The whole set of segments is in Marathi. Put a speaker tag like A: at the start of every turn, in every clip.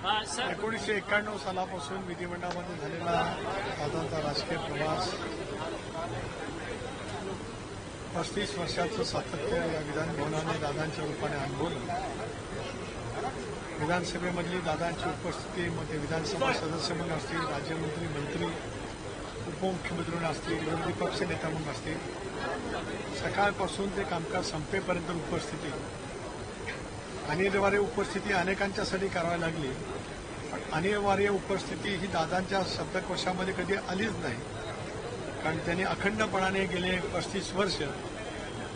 A: 1991 सालापासून विधिमंडळामध्ये झालेला दादांचा राजकीय प्रवास 35 वर्षाचं सातत्य या विधानभवनाने दादांच्या रूपाने अनुभवलं. विधानसभेमधली दादांची उपस्थिती मग ते विधानसभा सदस्य म्हणून असतील, राज्यमंत्री, मंत्री, उपमुख्यमंत्री म्हणून असतील, विरोधी पक्ष नेता म्हणून असतील, सकाळपासून ते कामकाज संपेपर्यंत उपस्थिती, अनिवार्य उपस्थिती अनेकांच्यासाठी करावी लागली. पण अनिवार्य उपस्थिती ही दादांच्या शब्दकोशामध्ये कधी आलीच नाही, कारण त्यांनी अखंडपणाने गेले 35 वर्ष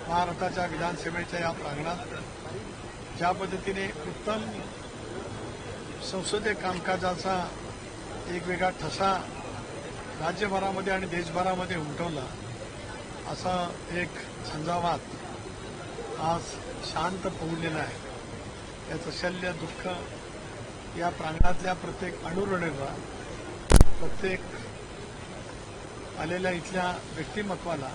A: महाराष्ट्राच्या विधानसभेच्या या प्रांगणात ज्या पद्धतीने उत्तम संसदीय कामकाजाचा एक वेगळा ठसा राज्यभरामध्ये आणि देशभरामध्ये उमटवला, असा एक झंझावात आज शांत पडलेला आहे. याचं शल्य दुःख या प्रांगणातल्या प्रत्येक अणुरेणूला, प्रत्येक आलेल्या इथल्या व्यक्तिमत्वाला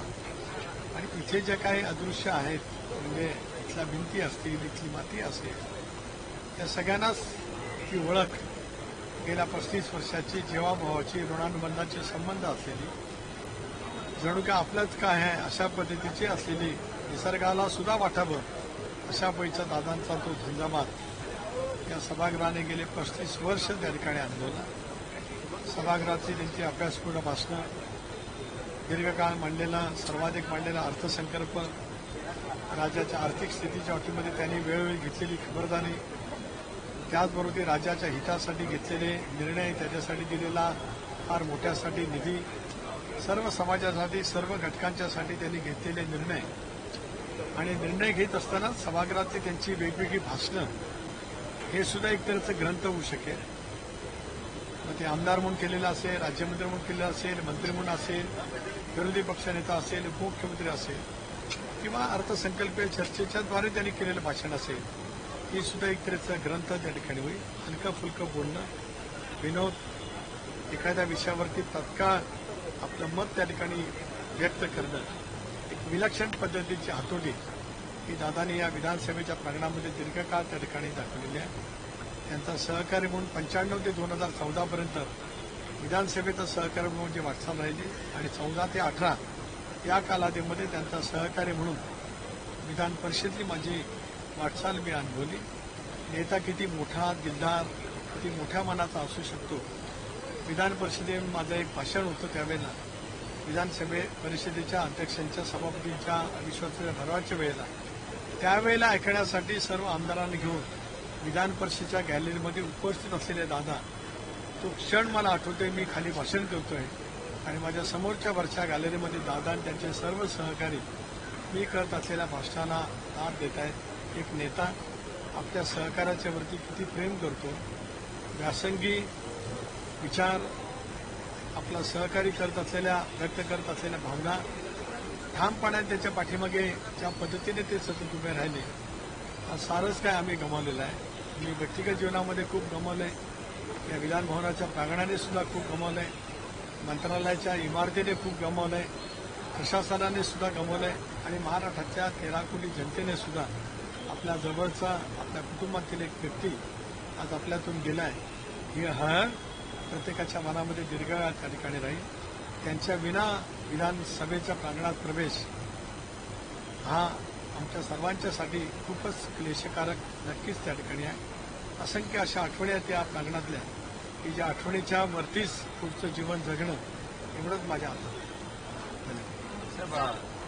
A: आणि इथे जे काही अदृश्य आहेत, म्हणजे इथल्या भिंती असतील, इथली माती असेल, त्या सगळ्यांनाच ही ओळख गेल्या 35 वर्षाची जीवाभावाची ऋणानुबंधाचे संबंध असलेली, जणू काय आपलंच काय आहे अशा पद्धतीची असलेली, निसर्गाला सुद्धा वाटावं अशा पैसा दादांचा तो झंझावात या सभागृहाने गेले 35 वर्ष त्या ठिकाणी अनुभवला. सभागृहातली त्यांची अभ्यासपूर्ण भाषणं, दीर्घकाळ मांडलेला, सर्वाधिक मांडलेला अर्थसंकल्प, राज्याच्या आर्थिक स्थितीच्या अटीमध्ये त्यांनी वेळोवेळी घेतलेली खबरदारी, त्याचबरोबर राज्याच्या हितासाठी घेतलेले निर्णय, त्याच्यासाठी दिलेला फार मोठ्यासाठी निधी, सर्व समाजासाठी, सर्व घटकांच्यासाठी त्यांनी घेतलेले निर्णय आणि निर्णय घेत असताना सभागृहातली त्यांची वेगवेगळी भाषणं, हे सुद्धा एक तऱ्हेचं ग्रंथ होऊ शकेल. मग ते आमदार म्हणून केलेलं असेल, राज्यमंत्री म्हणून केलेलं असेल, मंत्री म्हणून असेल, विरोधी पक्षनेता असेल, उपमुख्यमंत्री असेल, किंवा अर्थसंकल्पीय चर्चेच्याद्वारे त्यांनी केलेलं भाषण असेल, ही सुद्धा एक तऱ्हेचा ग्रंथ त्या ठिकाणी होईल. हलकं फुलकं बोलणं, विनोद, एखाद्या विषयावरती तत्काळ आपलं मत त्या ठिकाणी व्यक्त करणं, एक विलक्षण पद्धतीची हातोटी ही दादांनी या विधानसभेच्या प्रांगणामध्ये दीर्घकाळ त्या ठिकाणी दाखवलेली आहे. त्यांचा सहकारी म्हणून 95 ते 2014 पर्यंत विधानसभेचं सहकारी म्हणून जी वाटचाल राहिली आणि 14 ते 18 या कालावधीमध्ये त्यांचा सहकारी म्हणून विधान परिषदेतली माझी वाटचाल मी अनुभवली. नेता किती मोठा, दिलदार, किती मोठ्या मनाचा असू शकतो. विधान परिषदेत माझं एक भाषण होतं त्यावेळेला, विधानसभे परिषदेच्या अध्यक्षांच्या, सभापतींच्या विश्वासाच्या ठरावाच्या वेळेला, त्यावेळेला ऐकण्यासाठी सर्व आमदारांनी घेऊन विधान परिषदेच्या गॅलरीमध्ये उपस्थित असलेले दादा, तो क्षण मला आठवतोय. मी खाली भाषण करतोय आणि माझ्या समोरच्या वरच्या गॅलरीमध्ये दादा आणि त्यांचे सर्व सहकारी मी करत असलेल्या भाषणाला दाद देत आहेत. एक नेता आपल्या सहकार्याच्या वरती किती प्रेम करतो, व्यासंगी विचार आपला सहकारी करत असलेल्या, व्यक्त करत असलेल्या भावना ठामपणाने त्याच्या पाठीमागे ज्या पद्धतीने ते सतत उभे राहिले, सारंच काय आम्ही गमावलेलं आहे. मी व्यक्तिगत जीवनामध्ये खूप गमावलंय, या विधानभवनाच्या प्रांगणाने सुद्धा खूप गमावलंय, मंत्रालयाच्या इमारतीने खूप गमावलंय, प्रशासनाने सुद्धा गमावलंय आणि महाराष्ट्राच्या 13 कोटी जनतेने सुद्धा आपल्या जवळचा, आपल्या कुटुंबातील एक व्यक्ती आज आपल्यातून गेलाय. ही हळ प्रत्येकाच्या मनामध्ये दीर्घकाळ त्या ठिकाणी राहील. त्यांच्या विना विधानसभेच्या प्रांगणात प्रवेश हा आमच्या सर्वांच्यासाठी खूपच क्लेशकारक नक्कीच त्या ठिकाणी आहे. असंख्य अशा आठवणी आहेत या प्रांगणातल्या, की ज्या आठवणीच्या वरतीच पुढचं जीवन जगणं एवढंच माझ्या हातात.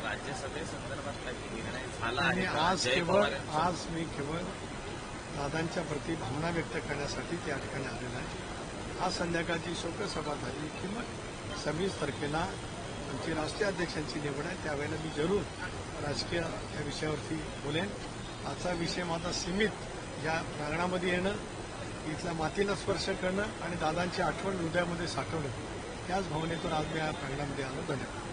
B: राज्यसभेसंदर्भात निर्णय झाला
A: आणि आज मी केवळ दादांच्या प्रती भावना व्यक्त करण्यासाठी त्या ठिकाणी आलेला आहे. आज संध्याकाळची शोकसभा झाली की मग 26 तारखेला आमची राष्ट्रीय अध्यक्षांची निवड आहे, त्यावेळेला मी जरूर राजकीय या विषयावरती बोलेन. आजचा विषय माझा सीमित या प्रांगणामध्ये येणं, इथल्या मातीला स्पर्श करणं आणि दादांची आठवण हृदयामध्ये साठवणं, त्याच भावनेतून आज मी या प्रांगणामध्ये आलो. धन्यवाद.